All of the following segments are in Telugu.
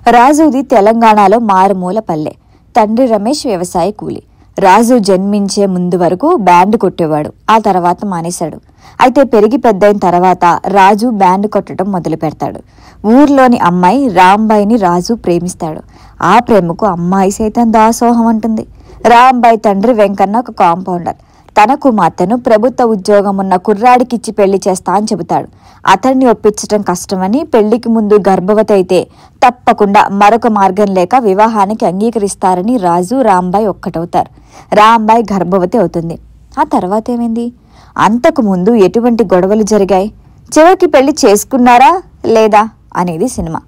రాజుది తెలంగాణలో మారుమూల పల్లె. తండ్రి రమేష్ వ్యవసాయ కూలి. రాజు జన్మించే ముందు వరకు బ్యాండ్ కొట్టేవాడు. ఆ తర్వాత మానేశాడు. అయితే పెరిగి పెద్దయిన తర్వాత రాజు బ్యాండ్ కొట్టడం మొదలు పెడతాడు. ఊర్లోని అమ్మాయి రాంబాయిని రాజు ప్రేమిస్తాడు. ఆ ప్రేమకు అమ్మాయి సైతం దాసోహం అంటుంది. రాంబాయి తండ్రి వెంకన్న ఒక కాంపౌండర్. తన కుమార్తెను ప్రభుత్వ ఉద్యోగం ఉన్న కుర్రాడికిచ్చి పెళ్లి చేస్తా అని చెబుతాడు. అతన్ని ఒప్పించటం కష్టమని, పెళ్లికి ముందు గర్భవతి అయితే తప్పకుండా మరొక మార్గం లేక వివాహానికి అంగీకరిస్తారని రాజు రాంబాయి ఒక్కటవుతారు. రాంబాయి గర్భవతి అవుతుంది. ఆ తర్వాత ఏమైంది? అంతకు ముందు ఎటువంటి గొడవలు జరిగాయి? చివరికి పెళ్లి చేసుకున్నారా లేదా అనేది సినిమా.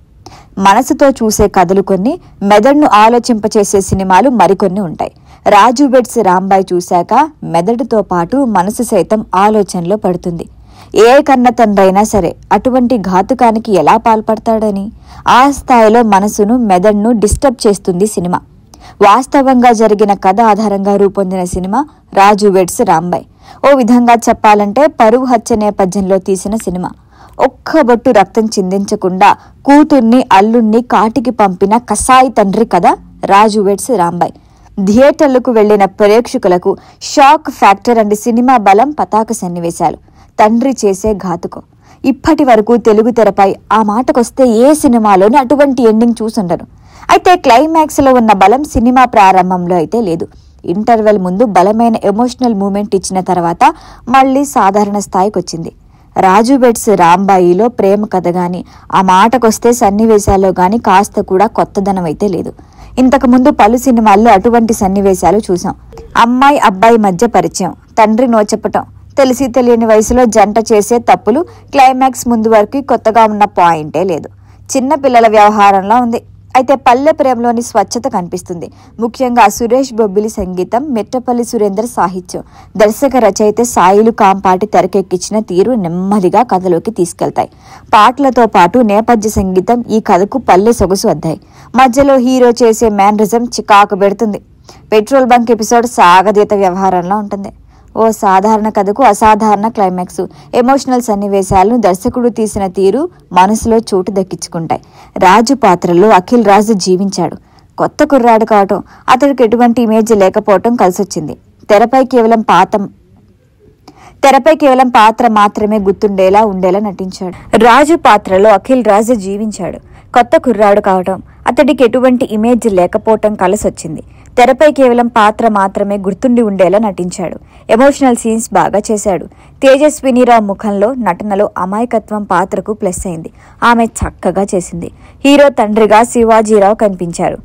మనసుతో చూసే కథలు కొన్ని, మెదడును ఆలోచింపచేసే సినిమాలు మరికొన్ని ఉంటాయి. రాజు వెడ్స్ రాంబాయి చూశాక మెదడుతో పాటు మనసు సైతం ఆలోచనలో పడుతుంది. ఏ కన్న తండ్రైనా సరే అటువంటి ఘాతుకానికి ఎలా పాల్పడతాడని ఆ స్థాయిలో మనసును, మెదడును డిస్టర్బ్ చేస్తుంది సినిమా. వాస్తవంగా జరిగిన కథ ఆధారంగా రూపొందిన సినిమా రాజు వెడ్స్ రాంబాయి. ఓ విధంగా చెప్పాలంటే పరువు హత్య నేపథ్యంలో తీసిన సినిమా. ఒక్క బొట్టు రక్తం చిందించకుండా కూతుర్ని, అల్లుణ్ణి కాటికి పంపిన కసాయి తండ్రి కథ రాజు వెడ్స్ రాంబాయి. థియేటర్లకు వెళ్లిన ప్రేక్షకులకు షాక్ ఫ్యాక్టర్ అండ్ సినిమా బలం పతాక సన్నివేశాలు. తండ్రి చేసే ఘాతుకం. ఇప్పటి వరకు తెలుగు తెరపై ఆ మాటకొస్తే ఏ సినిమాలోనూ అటువంటి ఎండింగ్ చూసుండరు. అయితే క్లైమాక్స్ లో ఉన్న బలం సినిమా ప్రారంభంలో అయితే లేదు. ఇంటర్వెల్ ముందు బలమైన ఎమోషనల్ మూమెంట్ ఇచ్చిన తర్వాత మళ్లీ సాధారణ స్థాయికి వచ్చింది. రాజు వెడ్స్ రాంబాయిలో ప్రేమ కథ గాని, ఆ మాటకొస్తే సన్నివేశాల్లో గాని కాస్త కూడా కొత్తదనం అయితే లేదు. ఇంతకు ముందు పలు సినిమాల్లో అటువంటి సన్నివేశాలు చూసాం. అమ్మాయి అబ్బాయి మధ్య పరిచయం, తండ్రి నోచెప్పటం, తెలిసి తెలియని వయసులో జంట చేసే తప్పులు, క్లైమాక్స్ ముందు వరకు కొత్తగా ఉన్న పాయింటే లేదు. చిన్న పిల్లల వ్యవహారంలో ఉంది. అయితే పల్లె ప్రేమలోని స్వచ్ఛత కనిపిస్తుంది. ముఖ్యంగా సురేష్ బొబ్బిలి సంగీతం, మెట్టపల్లి సురేందర్ సాహిత్యం, దర్శక రచయిత సాయిలు కాంపాటి తెరకెక్కించిన తీరు నెమ్మదిగా కథలోకి తీసుకెళ్తాయి. పాటలతో పాటు నేపథ్య సంగీతం ఈ కథకు పల్లె సొగసు అద్దాయి. మధ్యలో హీరో చేసే మేనరిజం చికాకు పెడుతుంది. పెట్రోల్ బంక్ ఎపిసోడ్ సాగదీత వ్యవహారంలో ఉంటుంది. ఓ సాధారణ కథకు అసాధారణ క్లైమాక్స్, ఎమోషనల్ సన్నివేశాలను దర్శకుడు తీసిన తీరు మనసులో చోటు దక్కించుకుంటాయి. రాజు పాత్రలో అఖిల్ రాజు జీవించాడు. కొత్త కుర్రాడు కావటం, అతడికి ఎటువంటి ఇమేజ్ లేకపోవటం కలిసొచ్చింది. తెరపై కేవలం పాత్ర మాత్రమే గుర్తుండేలా ఉండేలా నటించాడు. రాజు పాత్రలో అఖిల్ రాజు జీవించాడు. కొత్త కుర్రాడు కావటం, అతడికి ఎటువంటి ఇమేజ్ లేకపోవటం కలిసొచ్చింది. తెరపై కేవలం పాత్ర మాత్రమే గుర్తుండి ఉండేలా నటించాడు. ఎమోషనల్ సీన్స్ బాగా చేశాడు. తేజస్వినిరావు ముఖంలో, నటనలో అమాయకత్వం పాత్రకు ప్లస్ అయింది. ఆమె చక్కగా చేసింది. హీరో తండ్రిగా శివాజీరావు కనిపించారు.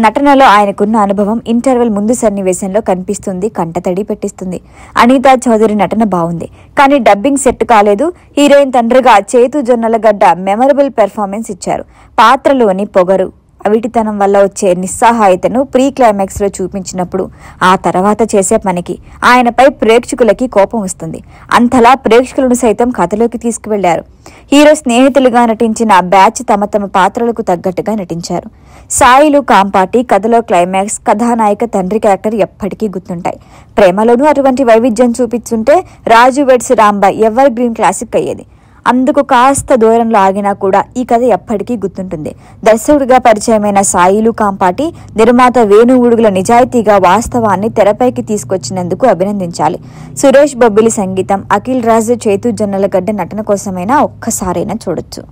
నటనలో ఆయనకున్న అనుభవం ఇంటర్వెల్ ముందు సన్నివేశంలో కనిపిస్తుంది, కంటతడి పెట్టిస్తుంది. అనితా చౌదరి నటన బాగుంది, కానీ డబ్బింగ్ సెట్ కాలేదు. హీరోయిన్ తండ్రిగా చేతు జొన్నలగడ్డ మెమరబుల్ పెర్ఫార్మెన్స్ ఇచ్చారు. పాత్రలోని పొగరు, అవిటితనం వల్ల వచ్చే నిస్సహాయతను ప్రీ క్లైమాక్స్ లో చూపించినప్పుడు ఆ తర్వాత చేసే పనికి ఆయనపై ప్రేక్షకులకి కోపం వస్తుంది. అంతలా ప్రేక్షకులను సైతం కథలోకి తీసుకువెళ్లారు. హీరో స్నేహితులుగా నటించిన బ్యాచ్ తమ తమ పాత్రలకు తగ్గట్టుగా నటించారు. సాయిలు కాంపాటి కథలో క్లైమాక్స్, కథానాయక తండ్రి క్యారెక్టర్ ఎప్పటికీ గుర్తుంటాయి. ప్రేమలోనూ అటువంటి వైవిధ్యం చూపిస్తుంటే Raju weds Rambai evergreen classic అయ్యేది. అందుకు కాస్త దూరంలో ఆగినా కూడా ఈ కథ ఎప్పటికీ గుర్తుంటుంది. దర్శకుడిగా పరిచయమైన సాయిలు కాంపాటి, నిర్మాత వేణు ఉడుగుల నిజాయితీగా వాస్తవాన్ని తెరపైకి తీసుకొచ్చినందుకు అభినందించాలి. సురేష్ బొబ్బిలి సంగీతం, అఖిల్ రాజు, చేతు జొన్నలగడ్డ నటన కోసమైనా ఒక్కసారైనా చూడొచ్చు.